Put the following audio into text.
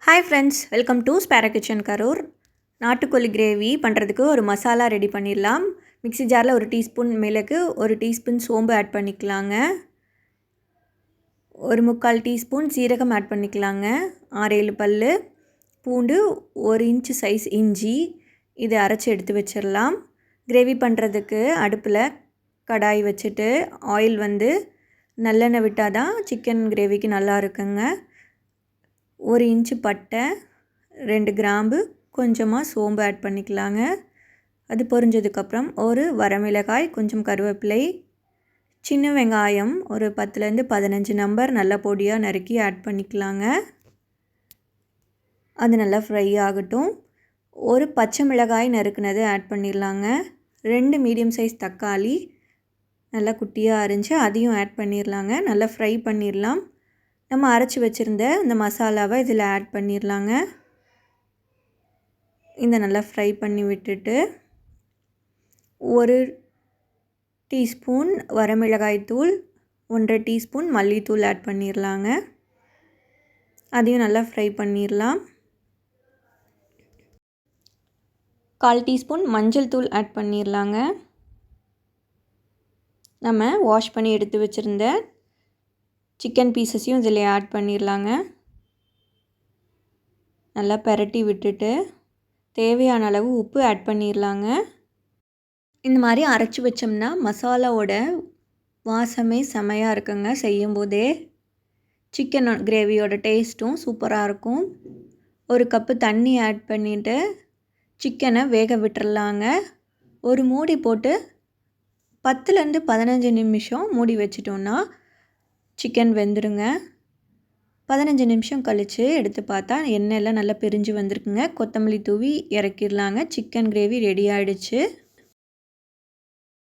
Hi friends, welcome to ஸ்பேரா kitchen Karur. நாட்டுக்கோழி gravy பண்ணுறதுக்கு ஒரு மசாலா ரெடி பண்ணிடலாம். மிக்ஸி ஜாரில் ஒரு டீஸ்பூன் மிளகு, ஒரு டீஸ்பூன் சோம்பு ஆட் பண்ணிக்கலாங்க. ஒரு 3/4 டீஸ்பூன் சீரகம் ஆட் பண்ணிக்கலாங்க. 6-7 பல் பூண்டு, 1 இன்ச் சைஸ் இஞ்சி, இதை அரைச்சி எடுத்து வச்சிடலாம். கிரேவி பண்ணுறதுக்கு அடுப்பில் கடாய் வச்சுட்டு ஆயில் நல்லெண்ணெய் விட்டால் தான் சிக்கன் கிரேவிக்கு நல்லா இருக்குங்க. 1 இன்ச்சு பட்டை, 2 கிராம்பு, கொஞ்சமாக சோம்பு ஆட் பண்ணிக்கலாங்க. அது பொரிஞ்சதுக்கப்புறம் ஒரு வரமிளகாய், கொஞ்சம் கருவேப்பிலை, சின்ன வெங்காயம் ஒரு 10லேருந்து 15 நம்பர் நல்ல பொடியாக நறுக்கி ஆட் பண்ணிக்கலாங்க. அது நல்லா ஃப்ரை ஆகட்டும். ஒரு பச்சை மிளகாய் நறுக்குனது ஆட் பண்ணிடலாங்க. 2 மீடியம் சைஸ் தக்காளி நல்லா குட்டியாக அரிஞ்சு அதையும் ஆட் பண்ணிடலாங்க. நல்லா ஃப்ரை பண்ணிடலாம். நம்ம அரைச்சி வச்சுருந்த இந்த மசாலாவை இதில் ஆட் பண்ணிடலாங்க. இந்த நல்லா ஃப்ரை பண்ணி விட்டுட்டு 1 டீஸ்பூன் வரமிளகாய் தூள், 1/2 டீஸ்பூன் மல்லித்தூள் ஆட் பண்ணிடலாங்க. அதையும் நல்லா ஃப்ரை பண்ணிடலாம். 1/4 டீஸ்பூன் மஞ்சள் தூள் ஆட் பண்ணிடலாங்க. நம்ம வாஷ் பண்ணி எடுத்து வச்சுருந்த சிக்கன் பீசஸையும் இதில் ஆட் பண்ணிடலாங்க. நல்லா பெரட்டி விட்டுட்டு தேவையான அளவு உப்பு ஆட் பண்ணிடலாங்க. இந்த மாதிரி அரைச்சி வச்சோம்னா மசாலாவோட வாசமே செமையாக இருக்குங்க. செய்யும்போதே சிக்கன் கிரேவியோட டேஸ்ட்டும் சூப்பராக இருக்கும். 1 கப்பு தண்ணி ஆட் பண்ணிவிட்டு சிக்கனை வேக விட்டுறலாங்க. ஒரு மூடி போட்டு 10லேருந்து 15 நிமிஷம் மூடி வச்சிட்டோன்னா சிக்கன் வெந்துடுங்க. 15 நிமிஷம் கழித்து எடுத்து பார்த்தா எண்ணெயெல்லாம் நல்லா பிரிஞ்சு வந்திருக்குங்க. கொத்தமல்லி தூவி இறக்கிடலாங்க. சிக்கன் கிரேவி ரெடி ஆகிடுச்சு.